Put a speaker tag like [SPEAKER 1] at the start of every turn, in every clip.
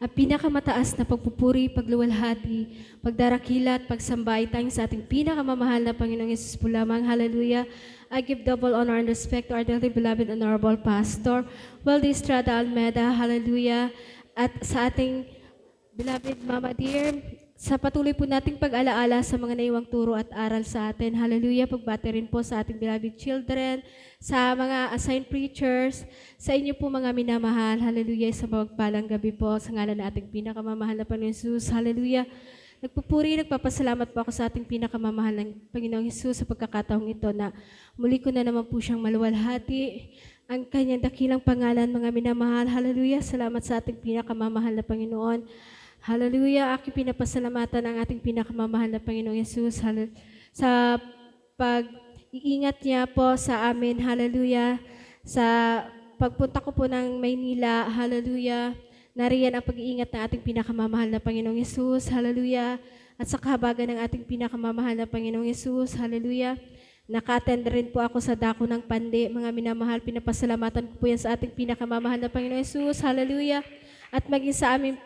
[SPEAKER 1] Ang pinakamataas na pagpupuri, pagluwalhati, pagdarakila at pagsamba ay tanging sa ating pinakamamahal na Panginoong Yesus po lamang. Hallelujah. I give double honor and respect to our dearly beloved honorable pastor, Waldy Estrada Almeda. Hallelujah. At sa ating beloved Mama Dear, sa patuloy po nating pag-alaala sa mga naiwang turo at aral sa atin. Hallelujah. Pagbati rin po sa ating beloved children, sa mga assigned preachers, sa inyo po mga minamahal. Hallelujah. Sa mapagpalang gabi po sa ngalan na ating pinakamamahal na Panginoon Jesus. Hallelujah. Nagpupuri, nagpapasalamat po ako sa ating pinakamamahal ng Panginoong Jesus sa pagkakataong ito na muli ko na naman po siyang maluwalhati ang kanyang dakilang pangalan, mga minamahal. Hallelujah. Salamat sa ating pinakamamahal na Panginoon. Hallelujah. Aking pinapasalamatan ang ating pinakamamahal na Panginoong Yesus sa pag-iingat niya po sa amin. Hallelujah. Sa pagpunta ko po ng Maynila. Hallelujah. Nariyan ang pag-iingat ng ating pinakamamahal na Panginoong Yesus. Hallelujah. At sa kahabagan ng ating pinakamamahal na Panginoong Yesus. Hallelujah. Naka-attend rin po ako sa dako ng Pandi. Mga minamahal, pinapasalamatan ko po yan sa ating pinakamamahal na Panginoong Yesus. Hallelujah. At maging sa aming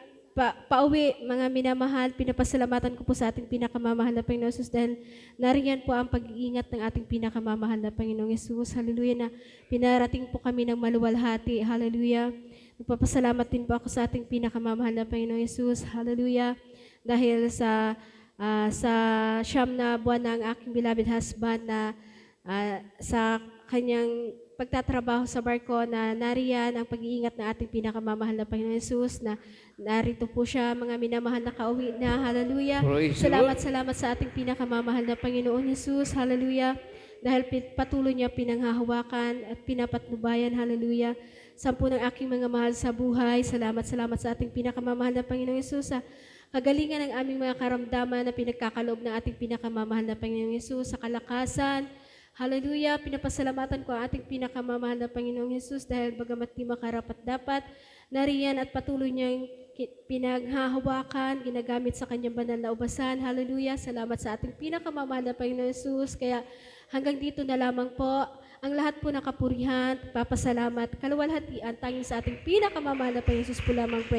[SPEAKER 1] pauwi, mga minamahal, pinapasalamatan ko po sa ating pinakamamahal na Panginoong Yesus dahil nariyan po ang pag-iingat ng ating pinakamamahal na Panginoong Yesus. Hallelujah, na pinarating po kami ng maluwalhati. Hallelujah. Nagpapasalamat din po ako sa ating pinakamamahal na Panginoong Yesus. Hallelujah. Dahil sa siyam na buwan ng aking beloved husband na sa kanyang pagtatrabaho sa barko na nariyan ang pag-iingat ng ating pinakamamahal na Panginoon Yesus na narito po siya, mga minamahal na kauwi na. Hallelujah. Salamat sa ating pinakamamahal na Panginoon Yesus. Hallelujah. Dahil patuloy niya pinanghahawakan at pinapatnubayan. Hallelujah. Sampu ng aking mga mahal sa buhay. Salamat sa ating pinakamamahal na Panginoon Yesus sa kagalingan ng aming mga karamdaman na pinagkakaloob ng ating pinakamamahal na Panginoong Yesus sa kalakasan. Hallelujah! Pinapasalamatan ko ang ating pinakamamahal na Panginoong Yesus dahil bagamat di makarapat dapat, nariyan at patuloy niyang pinaghahawakan, ginagamit sa kanyang banal na ubasan. Hallelujah! Salamat sa ating pinakamamahal na Panginoong Yesus. Kaya hanggang dito na lamang po, ang lahat po ng kapurihan, papasalamat, kaluwalhatian, tanging sa ating pinakamamahal na Panginoong Yesus po lamang.